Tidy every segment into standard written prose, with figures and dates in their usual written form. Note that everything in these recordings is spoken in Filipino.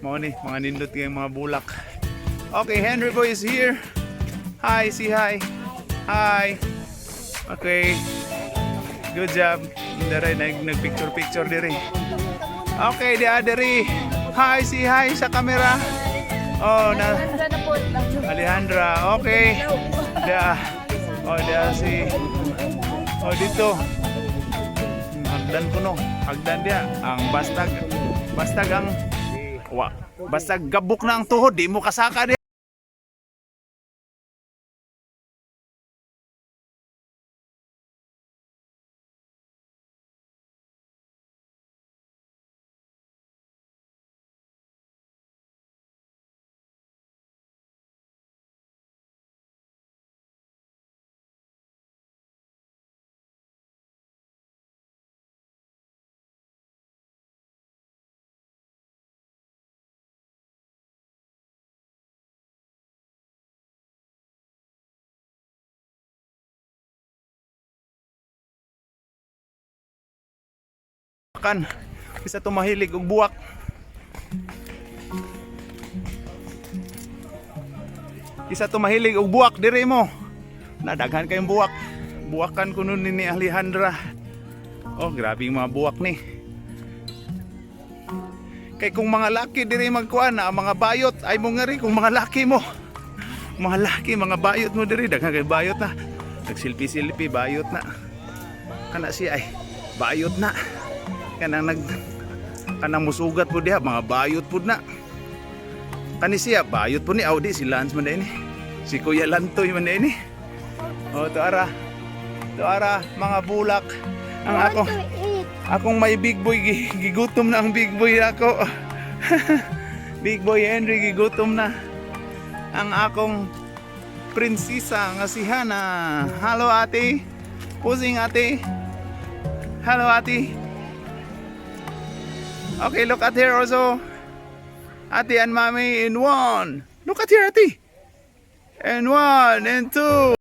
mga nindot kayong mga bulak. Okay, Henry Boy is here. Hi, say hi. Hi. Okay. Good job. Dere nagpicture dire. Okay, dere. Hi, say hi sa camera. Oh, na Alejandra. Okay. Dia. Oh, dia si. Oh, dito. Hagdan ko no. Hagdan dia. Ang bastag ang basta gabok na ang tuhod, di mo kasaka din. Isa tumahilig og buwak. Isa tumahilig og buwak dire mo. Nadaghan kayong buwak. Buwakan ko nun ni Alejandra. Oh, grabe yung mga buwak ni. Kay kung mga laki dire magkuan na mga bayot ay mo nga rin kung mga laki mo. Mga laki, mga bayot mo dire daghan kay bayot na. Nagsilpi-silpi bayot na. Kana siya ay bayot na. Kanang musugat po diha mga bayot po na. Kani siya bayot po ni Audi si Lance man ini. Si Kuya Lantoy man ini. Oh, to ara mga bulak ang akong may big boy gigutom na ang big boy ako. Big boy Henry gigutom na. Ang akong prinsesa nga si Hana. Hello ate. Pusing ate. Hello ate. Okay, look at here also. Ate and mommy in one. Look at here, ate. And one, and two.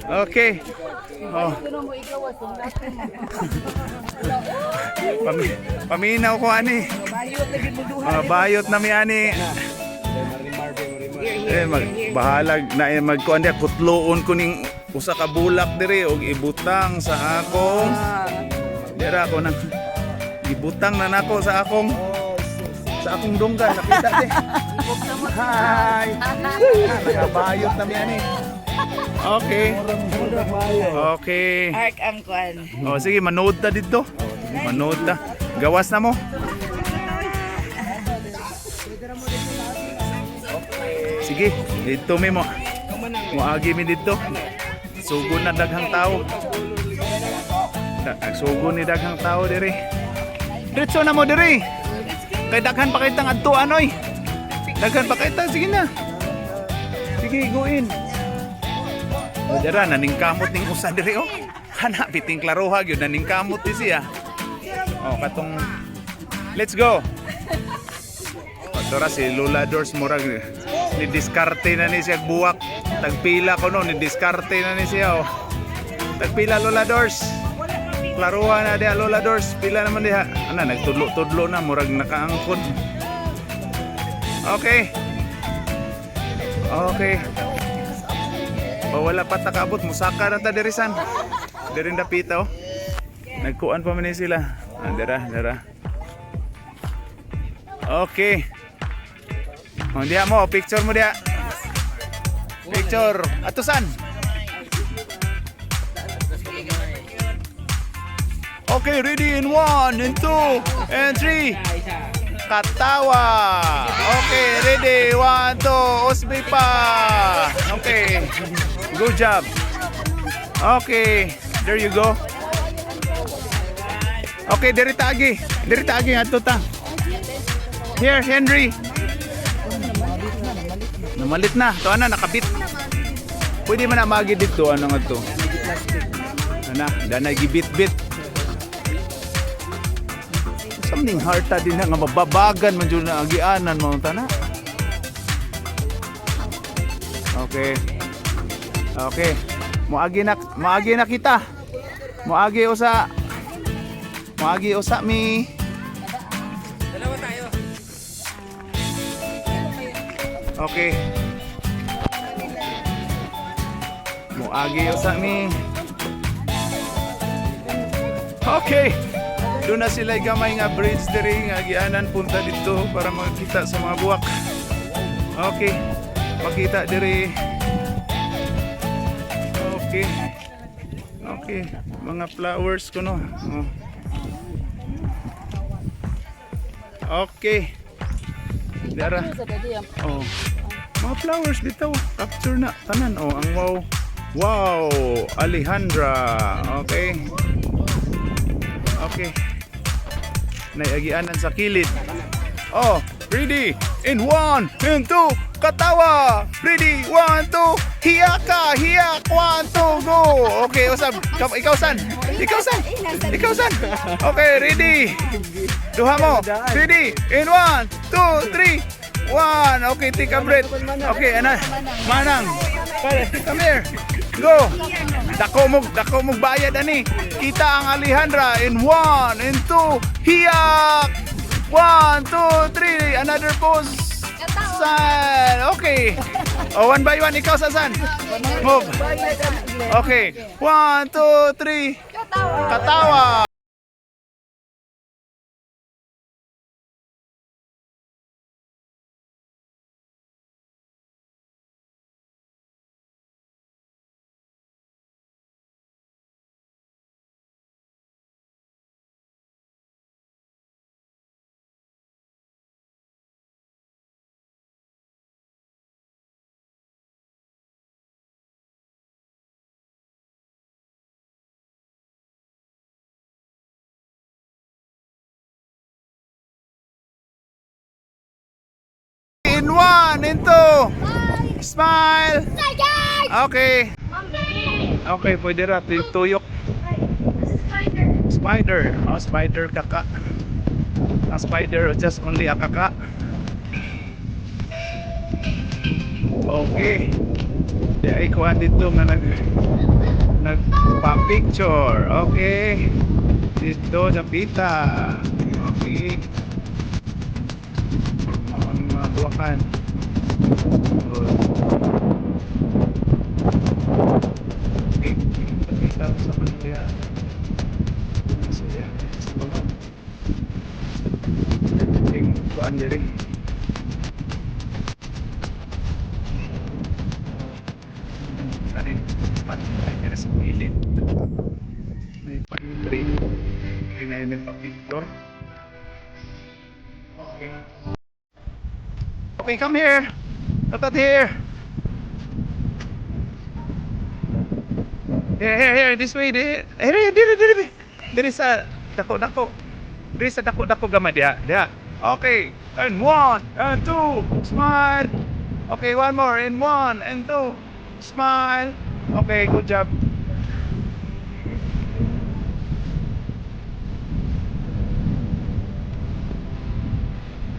Okay. Oh. Paminaw ko ani. Bayot na mi ani. Bahalag na magkuan dia kutloon ko ning usa ka bulak dire og ibutang sa akong. Dira ko nang ibutang na nako sa akong dunggan nakita di. Hi. Nagabayot na mi ani. Okay. Okay. Ark ang kwan. Oh, sige, manood ta dito. Manood ta. Gawas na mo. Sige, dito mi mo. Muagi mi dito. Sugon na daghang tao. Sugon ni daghang tao diri. Diretso na mo diri. Kay daghan pa kitang adtuan oy. Daghan pa kita, sige na. Sige, go in. O dira naningkamot ning usa diri oh. Kana piting klaroha gyud naningkamot di siya. Oh katong let's go. Tora si Lola Doors murag ni diskarte na ni siya buwak. Tagpila ko no ni diskarte na ni siya oh. Tagpila Lola Doors. klaruhan na diha Lola Doors. Pila naman diha. Ana nagtudlo-tudlo na murag nakaangkod. Okay. Okay. O wala pa takaabot, musaka na ta dirisan. Diri dapita oh. Nagkuan pa man sila. Dara. Okay. O diha mo, picture mo diha. Picture. Atusan. Okay, ready in 1, and 2, and 3. Katawa. Okay, ready. 1, 2. Usbi pa. Okay. Good job. Okay. There you go. Okay, diri tagi. Diri tagi ato ta. Here, Henry. Namalit na. To ana nakabit. Pwede man na magi dito ano nga to. Ana, danay gibit-bit. Something harta din nga mababagan man jud na agianan mo tana. Okay. Okay. Moagi na kita. Moagi usa mi. Dalawa tayo. Okay. Moagi usa mi. Okay. Doon na sila gamay nga bridge diri nga gianan punta dito para makita sa mga buwak. Okay. Makita diri. Okay. Okay. Mga flowers ko no. Oh. Okay. Dara. Oh. Mga flowers dito. Capture na tanan oh ang wow. Wow, Alejandra. Okay. Okay. Naiagianan sa kilid. Oh, ready? In 1, in 2, katawa. Ready? 1, 2, hiyaka, hiyak. 1, 2, go. Okay, usab. Ikaw san? Okay, ready? Duha mo. Ready? In 1, 2, 3, 1. Okay, take a breath. Okay, ana. Manang. Come here. Go. Dako mo bayad ani. Kita ang Alejandra in 1 and 2. Hiyak. 1, 2, 3. Another pose. San. Okay. Oh, 1 by 1 ikaw sa san. Move. Okay. 1, 2, 3. Katawa. In 1 and 2. Smile. Okay. Okay, pwede ratin tuyok. Spider. Oh, spider kaka. Ang spider just only a kaka. Okay. Di ay kuha dito nga nagpa-picture. Okay. Dito napita. Okay. Ang mga buwakan. Good. Okay. Napita sa kanila. Saya. Yung kuhaan diri. Patay sa pilit. May pantry. Ngayon may pa-picture. Okay. Okay, come here. Not here. Here, this way. Here, diri sa dako. Diri sa dako gamay diha. Okay, and 1 and 2, smile. Okay, one more, and 1 and 2, smile. Okay, good job.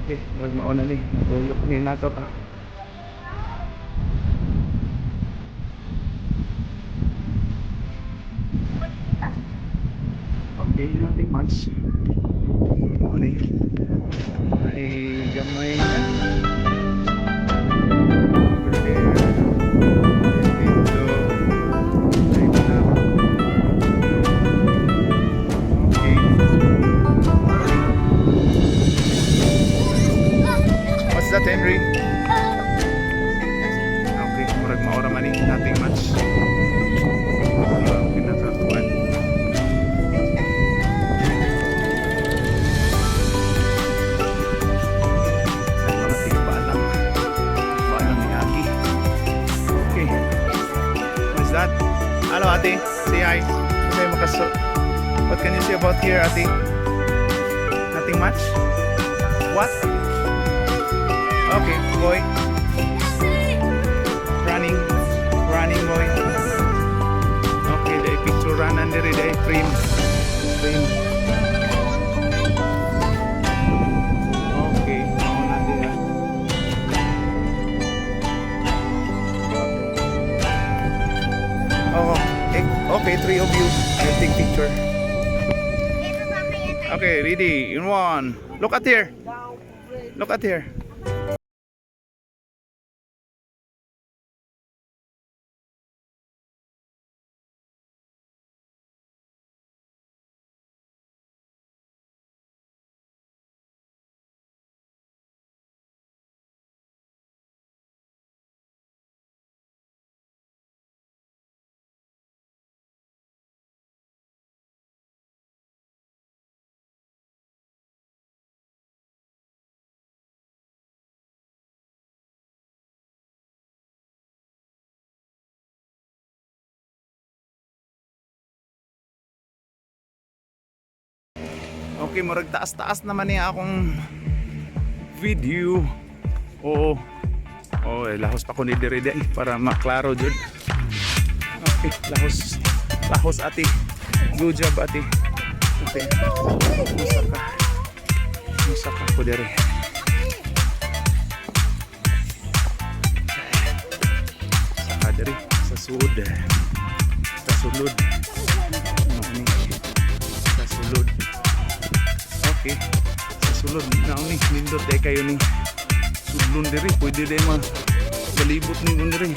Okay, wag mauna ni. Tuyok ni nato ta. much. Ano ay gamay na. Over there. Dito. Right now. Okay. What's that, Henry? Okay, murag maora man eh. Nothing much. Pinakakuan. Sa mga tigpaalam. Paalam ni Aki. Okay. What's that? Hello, ate. Say hi. Say makaso. What can you say about here, ate? Nothing much? What? Okay, boy. Running boy. Okay, the picture run under the frame. Okay, mauna dia. Oh, okay, three of you. I'll take picture. Okay, ready, in one. Look at here. Look at here. Okay, murag taas-taas naman niya akong video. Oo. Oh, lahos pa ko ni diri day para maklaro jud. Okay, lahos ati. Good job ati. Okay. Musaka ko diri. Saka diri sa sud. Sa sulod. Sa sulod. Okay. Sa sulod na ni nindot day kayo ni sulon diri, pwede din malibot ni diri.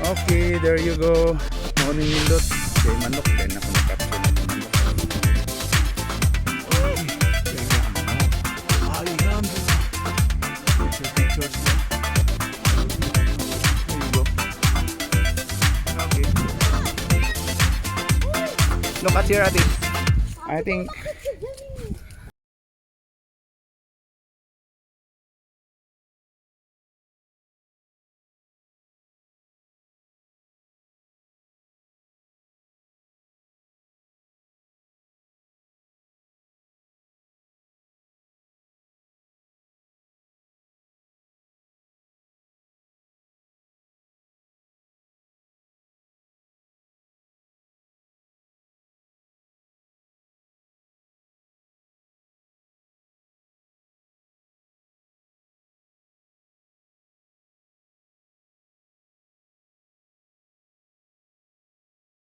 Okay, there you go. Morning nindot. Okay, manok din ako na-capture na manok. Okay. Ayan. Pictures na. There you go. Okay. Look at here, ate. I think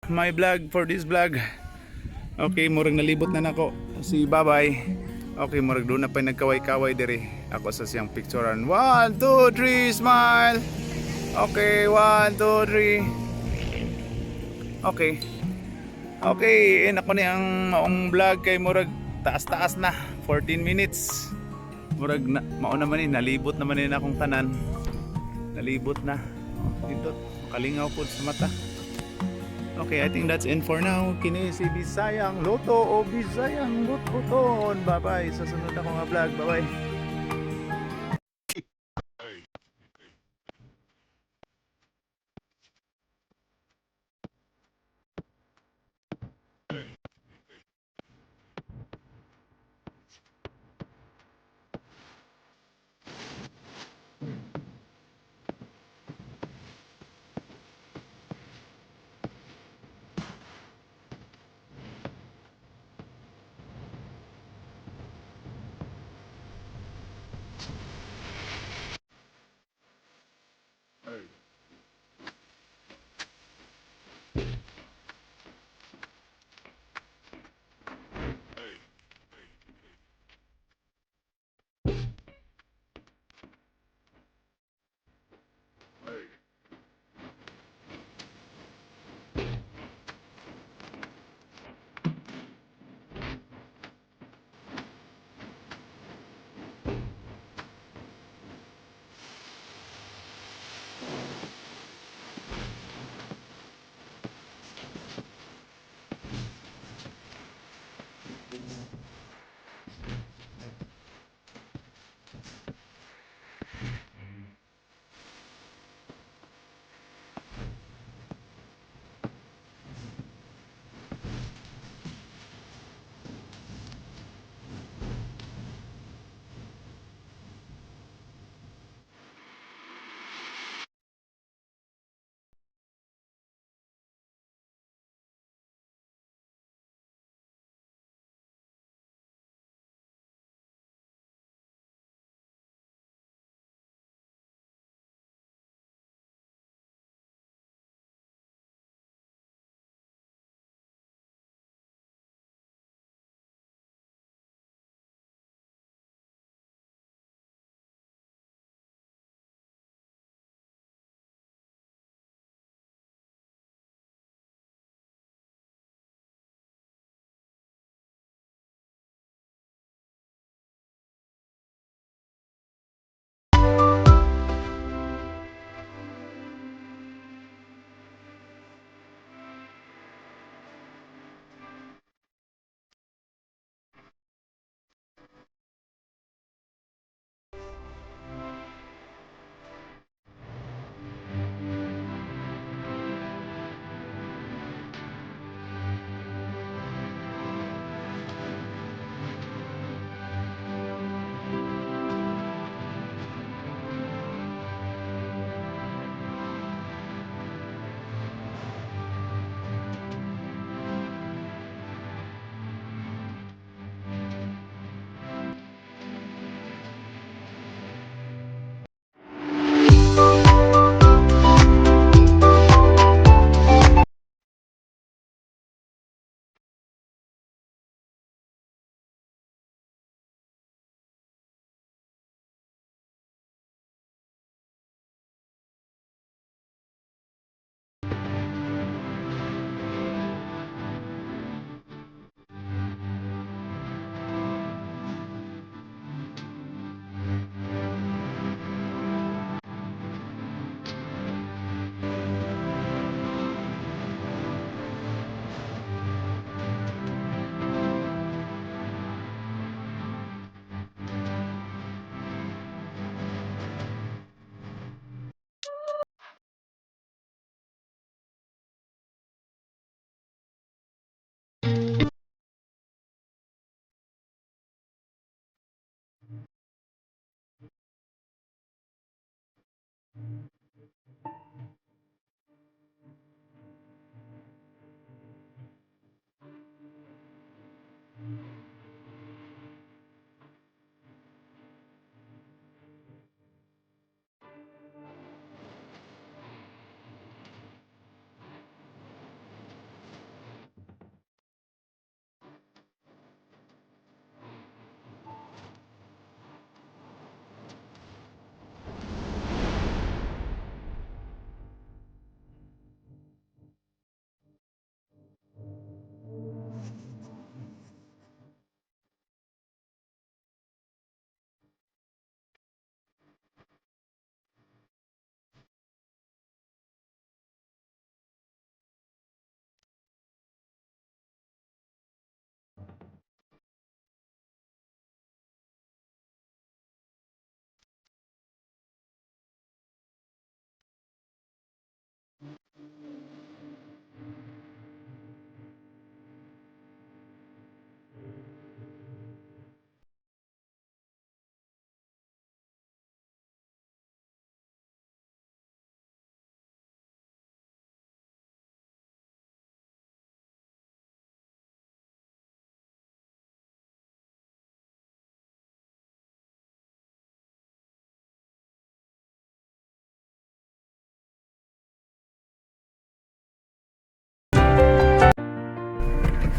my vlog for this vlog. Okay, murag nalibot na nako si Babay. Okay, murag doon na pa nagkaway-kaway diri. Ako sa siyang picturean. 1, 2, 3, smile. Okay, 1, 2, 3. Okay. Okay, ako ni ang maong vlog kay murag taas-taas na. 14 minutes. Murag na, mauna man ni nalibot naman ni akong tanan. Nalibot na. Dito, kalingaw po sa mata. Okay, I think that's in for now. Kini si Bisayang Loto o Bisayang Lutbuton. Bye-bye. Sa sunod ako nga vlog. Bye-bye.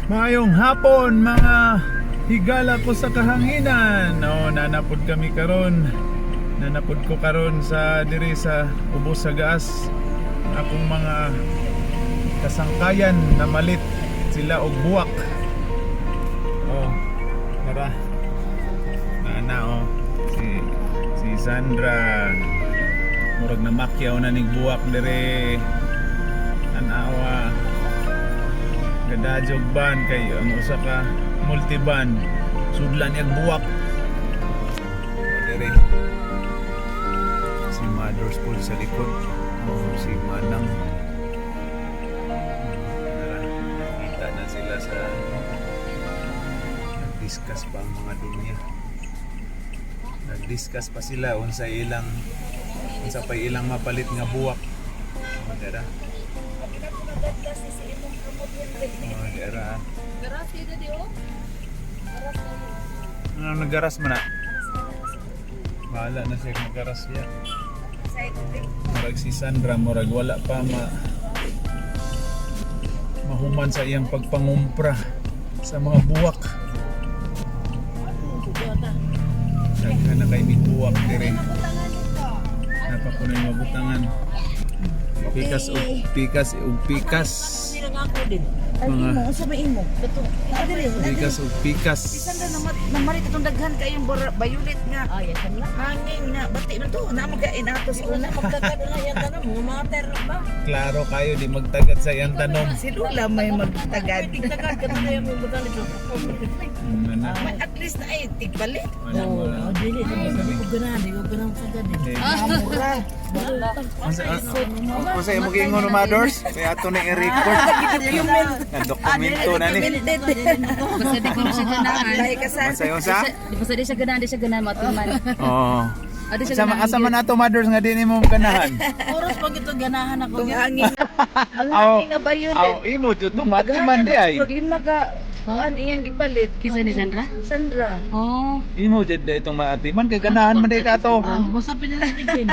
Mayong hapon mga higala ko sa kahanginan. Nanapod kami karon. Nanapod ko karon sa diri sa ubos sa gas. Akong mga kasangkayan na malit sila og buwak. Tara. Si Sandra murag na makyaw na ning buwak diri. Tanawa gadajog ban kay ang usa ka multiban sudlan yang buwak dere si Mother's Pool sa likod si Manang nakita na sila sa nag-discuss pa ang mga dunya nag-discuss pa sila unsa pa ilang mapalit nga buwak dera dera. Garas yun na di oh. Garas na yun. Ano nagaras man na? Bahala na siya nagaras siya. Murag si Sandra, murag wala pa mahuman sa iyang pagpangumpra sa mga buwak. Daghan na kay may buwak dire. Napakunay mabutangan. Pikas ug pikas. Mga pikas ug pikas. Bisan na namarit itong daghan kayong violet nga. Hangin nga. Bati na to. Namagain ato sa una. Magtagad na yan tanong. Mater ba? Klaro kayo di magtagad sa iyang tanom. Si Lula may magtagad. Tigtagad ka na yung magalit ito. At least na ay tigbalit. Dili. Hindi ko ganahan. Hindi ko ganahan sa gani. Mura. Kung sa'yo mag-ingon ng mothers, kaya ito na i-record. Na-dokumento na ni. Basta di ko na siya ganahan. Sa'yo sa? Basta di siya ganahan. Di siya ganahan matuman. Oo. Di siya ganahan. Asa man ato mothers nga din mo ganahan. Oras pag ito ganahan ako. Kung hangin. Ang hangin nga violet. Imo dito matiman di ay. Yun ang iyang gipalit. Kisa ni Sandra? Sandra. Oo. Imo jud itong matiman kay ganahan man di ka to. Basta pinalitin.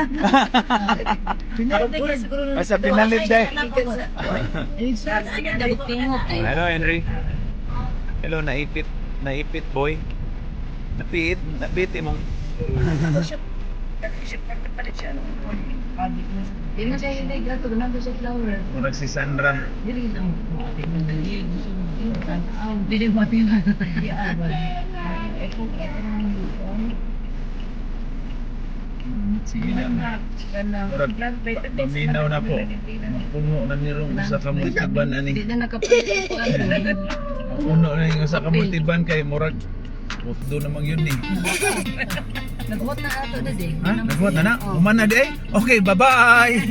Basta pinalit day. Dapat tingog ay. Hello Henry. Hello naipit boy. Napit imong Di mo siya hindi gato. Ganun siya flower. murag si Sandra. Dili lang. Dili mo tingnan. Sige na. Paminaw na po. Puno na nirong usa ka multiban ani. Di na nakapalit ko ano. Puno na yung usa ka multiban kay murag do namang yun ni. Nagbuhat na ato na di. Ha? Nagbuhat na na? Uman na di ay? Okay, bye-bye!